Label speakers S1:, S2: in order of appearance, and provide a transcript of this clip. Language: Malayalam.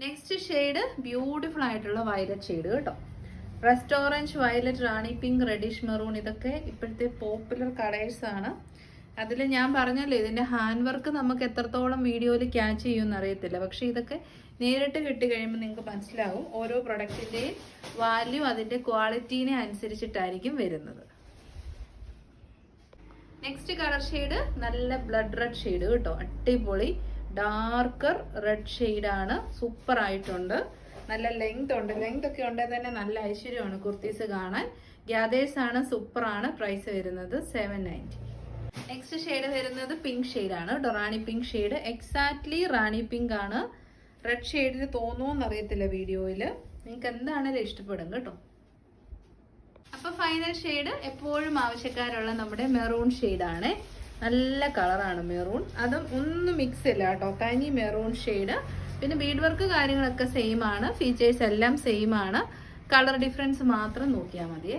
S1: നെക്സ്റ്റ് ഷെയ്ഡ് ബ്യൂട്ടിഫുൾ ആയിട്ടുള്ള വയലറ്റ് ഷെയ്ഡ് കേട്ടോ. റസ്റ്റ് ഓറഞ്ച്, വയലറ്റ്, റാണി പിങ്ക്, റെഡിഷ് മെറൂൺ ഇതൊക്കെ ഇപ്പോഴത്തെ പോപ്പുലർ കളേഴ്സ് ആണ്. അതിൽ ഞാൻ പറഞ്ഞല്ലോ ഇതിന്റെ ഹാൻഡ് വർക്ക് നമുക്ക് എത്രത്തോളം വീഡിയോയിൽ ക്യാച്ച് ചെയ്യുമെന്ന് അറിയത്തില്ല. പക്ഷെ ഇതൊക്കെ നേരിട്ട് കിട്ടി കഴിയുമ്പോൾ നിങ്ങൾക്ക് മനസ്സിലാവും ഓരോ പ്രൊഡക്റ്റിന്റെയും വാല്യൂ അതിന്റെ ക്വാളിറ്റീനെ അനുസരിച്ചിട്ടായിരിക്കും വരുന്നത്. നെക്സ്റ്റ് കളർ ഷെയ്ഡ് നല്ല ബ്ലഡ് റെഡ് ഷെയ്ഡ് കേട്ടോ. അടിപൊളി ഡാർക്കർ റെഡ് ഷെയ്ഡാണ്. സൂപ്പർ ആയിട്ടുണ്ട്. നല്ല ലെങ്ത് ഉണ്ട്. ലെങ്ത് ഒക്കെ ഉണ്ടെങ്കിൽ തന്നെ നല്ല ഐശ്വര്യമാണ് കുർത്തീസ് കാണാൻ. ഗ്യാദേഴ്സ് ആണ്. സൂപ്പർ ആണ്. പ്രൈസ് വരുന്നത് 790. നെക്സ്റ്റ് ഷെയ്ഡ് വരുന്നത് പിങ്ക് ഷെയ്ഡാണ് കേട്ടോ. റാണി പിങ്ക് ഷെയ്ഡ്. എക്സാക്ട്ലി റാണി പിങ്ക് ആണ്. റെഡ് ഷെയ്ഡിന് തോന്നുമെന്ന് അറിയത്തില്ല വീഡിയോയിൽ. നിങ്ങൾക്ക് എന്താണേലും ഇഷ്ടപ്പെടും കേട്ടോ. അപ്പൊ ഫൈനൽ ഷെയ്ഡ് എപ്പോഴും ആവശ്യക്കാരുള്ള നമ്മുടെ മെറൂൺ ഷെയ്ഡാണ്. നല്ല കളറാണ് മെറൂൺ. അതും ഒന്നും മിക്സ് ഇല്ല കേട്ടോ. തനി മെറൂൺ ഷെയ്ഡ്. പിന്നെ ബീഡ് വർക്ക് കാര്യങ്ങളൊക്കെ സെയിം ആണ്. ഫീച്ചേഴ്സ് എല്ലാം സെയിം ആണ്. കളർ ഡിഫറൻസ് മാത്രം നോക്കിയാൽ മതിയേ.